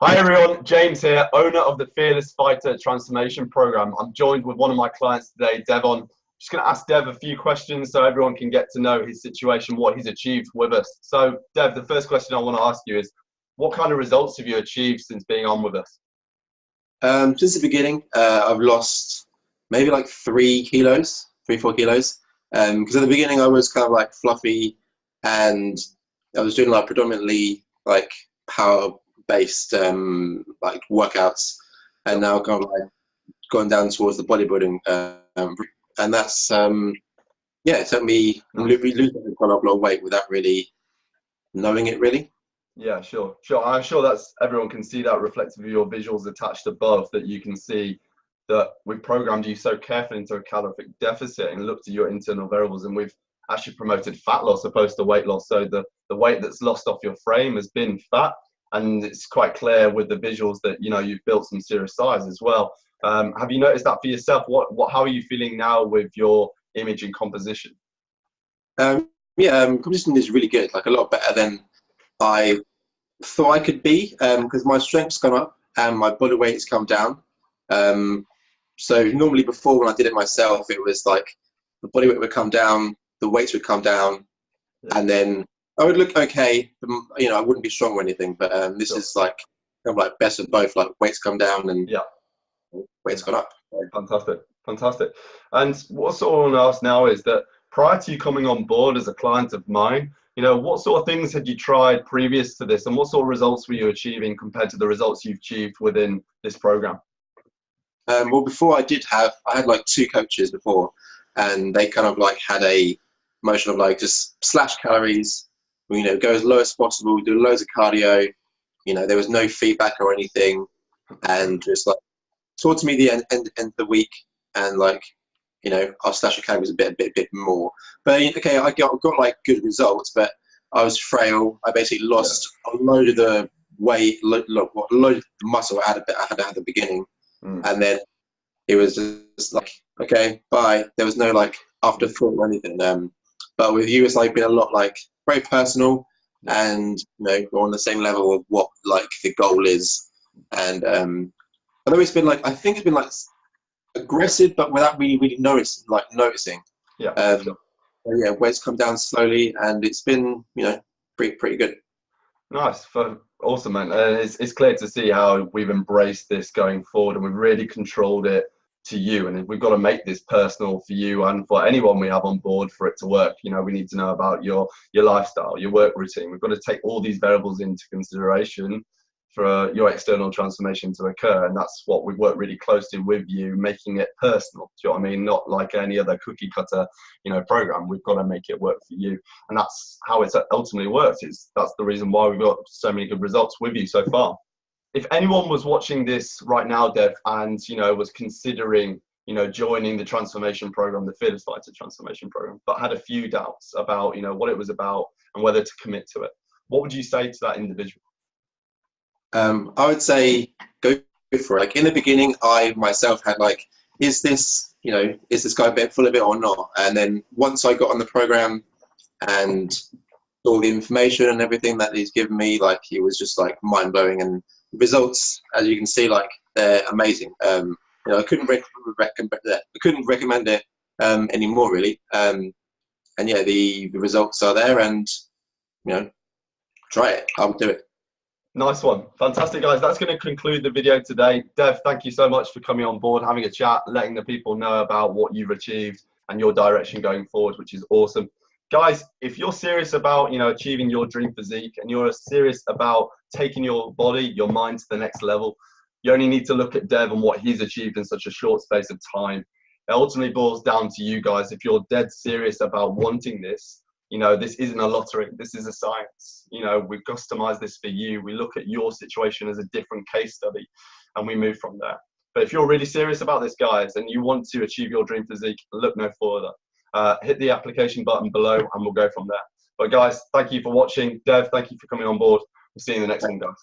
Hi everyone, James here, owner of the Fearless Fighter Transformation Program. I'm joined with one of my clients today, Devon. Just going to ask Dev a few questions so everyone can get to know his situation, what he's achieved with us. So, Dev, the first question I want to ask you is, what kind of results have you achieved since being on with us? Since the beginning, I've lost maybe like 3 kilos, 4 kilos. Because at the beginning I was kind of like fluffy, and I was doing like predominantly like power-based like workouts, and now kind of like gone down towards the bodybuilding, and that's yeah, it took me losing quite a lot of weight without really knowing it really. Yeah, sure. I'm sure that's everyone can see that reflective of your visuals attached above, that you can see that we've programmed you so carefully into a calorific deficit and looked at your internal variables, and we've actually promoted fat loss opposed to weight loss. So the weight that's lost off your frame has been fat, and it's quite clear with the visuals that you've built some serious size as well. Have you noticed that for yourself? How are you feeling now with your image and composition? Yeah, composition is really good, like a lot better than I thought I could be, because my strength's gone up and my body weight has come down. So normally before, when I did it myself, it was like the body weight would come down, the weights would come down, and then I would look okay. I wouldn't be strong or anything. But this Sure. is like kind of like best of both. Like weights come down and Yeah. weights gone up. Fantastic, fantastic. And what sort of want to ask now is that prior to you coming on board as a client of mine, what sort of things had you tried previous to this, and what sort of results were you achieving compared to the results you've achieved within this program? Well, before I had like 2 coaches before, and they kind of like had a motion of like just slash calories, go as low as possible, do loads of cardio. There was no feedback or anything, and just like toward to me the end of the week, and like our slash of calories a bit more. But okay, I got like good results, but I was frail. I basically Yeah. lost a load of the weight, load of the muscle I had at the beginning, Mm. and then it was just like, okay, bye. There was no like afterthought or anything. But with you, it's like been a lot like very personal, Yeah. and we're on the same level of what like the goal is. And although it's been like, I think it's been like aggressive, but without really noticing. Yeah. Um, Sure. yeah, weights come down slowly, and it's been pretty good. Nice. Awesome, man. It's clear to see how we've embraced this going forward, and we've really controlled it to you. And we've got to make this personal for you and for anyone we have on board for it to work. We need to know about your lifestyle, your work routine. We've got to take all these variables into consideration for your external transformation to occur. And that's what we've worked really closely with you, making it personal. Do you know what I mean? Not like any other cookie cutter, program. We've got to make it work for you. And that's how it's ultimately worked. That's the reason why we've got so many good results with you so far. If anyone was watching this right now, Dev, and was considering joining the transformation program, the Fearless Fighter transformation program, but had a few doubts about what it was about and whether to commit to it, what would you say to that individual? I would say go for it. Like in the beginning, I myself had like, is this guy a bit full of it or not? And then once I got on the program and all the information and everything that he's given me, like he was just like mind blowing, and results, as you can see, like they're amazing. I couldn't recommend it anymore really. And yeah, the results are there, and try it. I would do it. Nice one. Fantastic, guys. That's going to conclude the video today. Dev, thank you so much for coming on board, having a chat, letting the people know about what you've achieved and your direction going forward, which is awesome. Guys, if you're serious about, achieving your dream physique, and you're serious about taking your body, your mind to the next level, you only need to look at Dev and what he's achieved in such a short space of time. It ultimately boils down to you guys. If you're dead serious about wanting this, this isn't a lottery. This is a science. We've customized this for you. We look at your situation as a different case study, and we move from there. But if you're really serious about this, guys, and you want to achieve your dream physique, look no further. Hit the application button below, and we'll go from there. But guys, thank you for watching. Dev, thank you for coming on board. We'll see you in the next one, guys.